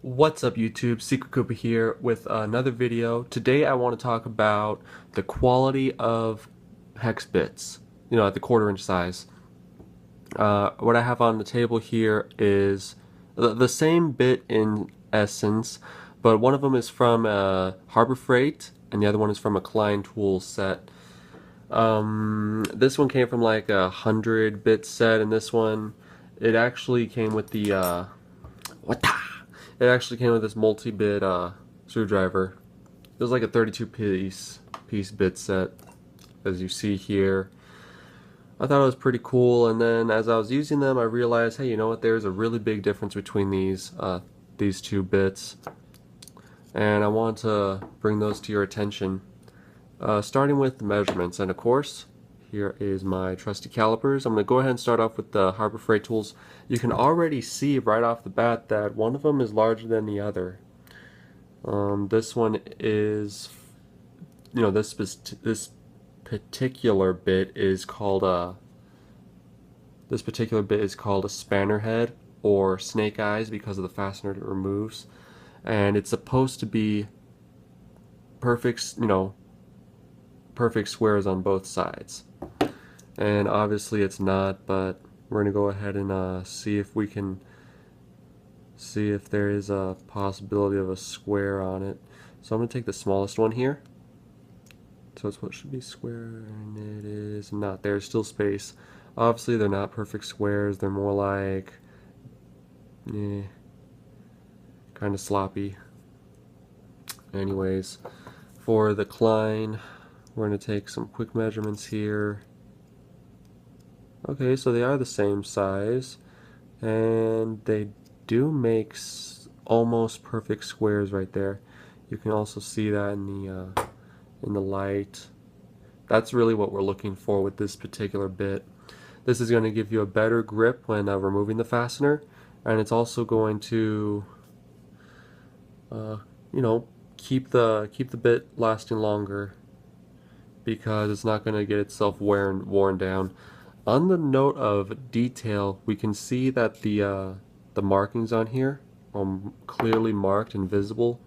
What's up YouTube, Secret Koopa here with another video. Today I want to talk about the quality of hex bits, at the 1/4 inch size. What I have on the table here is the same bit in essence, but one of them is from Harbor Freight and the other one is from a Klein tool set. This one came from like a 100-bit set, and this one, it actually came with the it actually came with this multi-bit screwdriver. It was like a 32 piece bit set, as you see here. I thought it was pretty cool, and then as I was using them, I realized, hey, you know what? There's a really big difference between these two bits, and I want to bring those to your attention. Starting with the measurements, and of course, here is my trusty calipers. I'm going to go ahead and start off with the Harbor Freight tools. You can already see right off the bat that one of them is larger than the other. This one is, this particular bit is called a spanner head or snake eyes because of the fastener it removes, and it's supposed to be perfect, perfect squares on both sides. And obviously it's not, but we're going to go ahead and see if there is a possibility of a square on it. So I'm going to take the smallest one here. So it's what should be square, and it is not. There's still space. Obviously they're not perfect squares. They're more like kind of sloppy. Anyways, for the Klein, we're going to take some quick measurements here. Okay, so they are the same size, and they do make almost perfect squares right there. You can also see that in the light. That's really what we're looking for with this particular bit. This is going to give you a better grip when removing the fastener, and it's also going to, keep the bit lasting longer because it's not going to get itself worn down. On the note of detail, we can see that the markings on here are clearly marked and visible.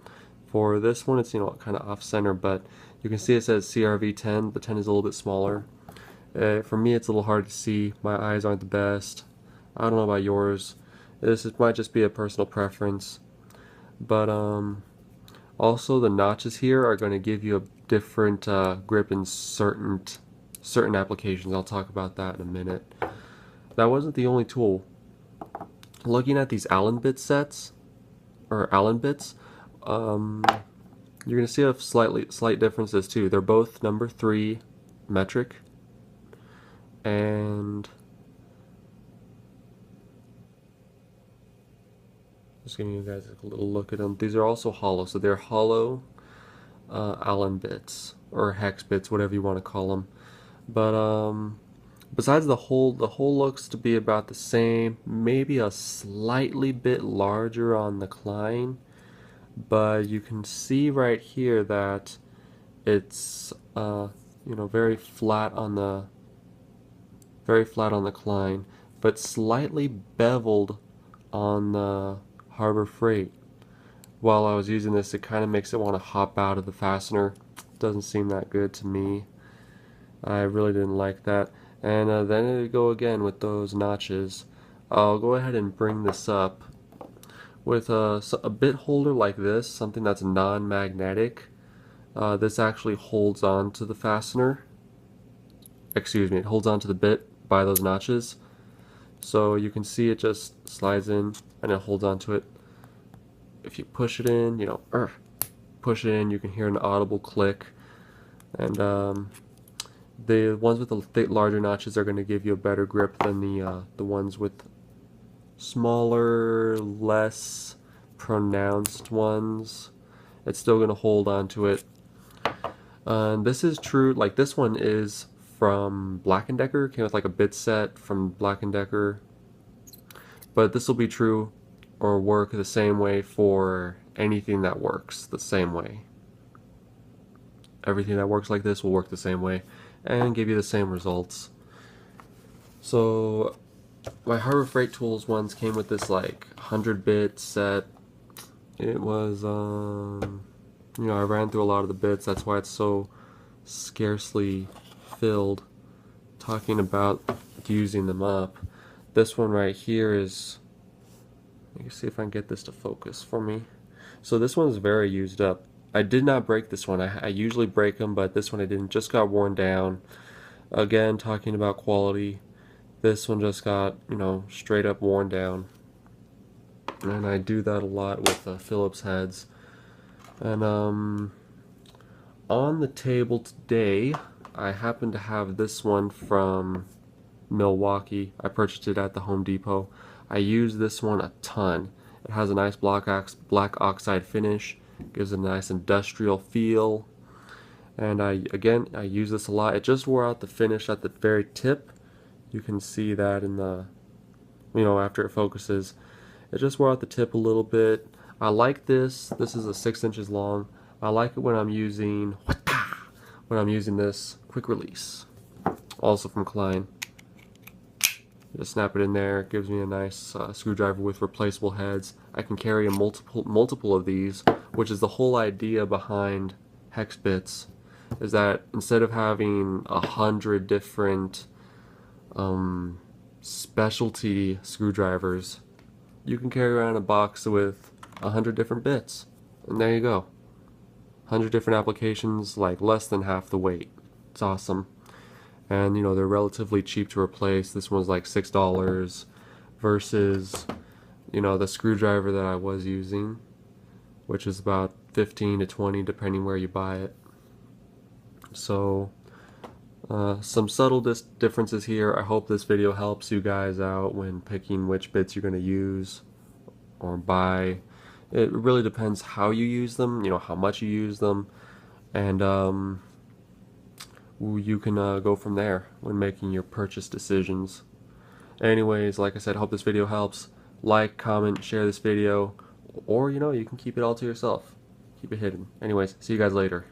For this one, it's kind of off center, but you can see it says CRV 10. The 10 is a little bit smaller. For me, it's a little hard to see. My eyes aren't the best. I don't know about yours. It might just be a personal preference, but also the notches here are going to give you a different grip in certain applications. I'll talk about that in a minute. That wasn't the only tool. Looking at these Allen bit sets, or Allen bits, you're going to see a slight differences too. They're both number 3 metric, and just giving you guys a little look at them. These are also hollow, so they're hollow Allen bits or hex bits, whatever you want to call them. But besides the hole looks to be about the same, maybe a slightly bit larger on the Klein, but you can see right here that it's very flat on the Klein, but slightly beveled on the Harbor Freight. While I was using this, it kind of makes it want to hop out of the fastener. Doesn't seem that good to me. I really didn't like that. And then it go again with those notches. I'll go ahead and bring this up with a bit holder like this, something that's non-magnetic. This actually holds on to the fastener. Excuse me, it holds on to the bit by those notches. So you can see it just slides in and it holds on to it. If you push it in, push it in, you can hear an audible click. And the ones with the larger notches are going to give you a better grip than the ones with smaller, less pronounced ones. It's still going to hold on to it. And this is true, like this one is from Black & Decker, came with like a bit set from Black & Decker. But this will be true or work the same way for anything that works the same way. Everything that works like this will work the same way and give you the same results. So my Harbor Freight Tools ones came with this like 100-bit set. it was, you know, I ran through a lot of the bits. That's why it's so scarcely filled. Talking about using them up. This one right here is, let me see if I can get this to focus for me. So this one's very used up. I did not break this one. I usually break them, but this one I didn't. Just got worn down. Again, talking about quality. This one just got, you know, straight up worn down. And I do that a lot with Phillips heads. And on the table today, I happen to have this one from Milwaukee. I purchased it at the Home Depot. I use this one a ton. It has a nice black oxide finish, gives it a nice industrial feel. And I use this a lot. It just wore out the finish at the very tip. You can see that in the, you know, after it focuses. It just wore out the tip a little bit. I like this. This is a 6 inches long. I like it when I'm using this quick release. Also from Klein. Just snap it in there. It gives me a nice screwdriver with replaceable heads. I can carry a multiple of these, which is the whole idea behind hex bits. Is that instead of having 100 different specialty screwdrivers, you can carry around a box with 100 different bits, and there you go. 100 different applications, like less than half the weight. It's awesome. And you know, they're relatively cheap to replace. This one's like $6 versus, you know, the screwdriver that I was using, which is about 15 to 20 depending where you buy it. So some subtle differences here. I hope this video helps you guys out when picking which bits you're going to use or buy. It really depends how you use them, you know, how much you use them, and you can go from there when making your purchase decisions. Anyways, like I said, hope this video helps. Like, comment, share this video, or you know, you can keep it all to yourself. Keep it hidden. Anyways, see you guys later.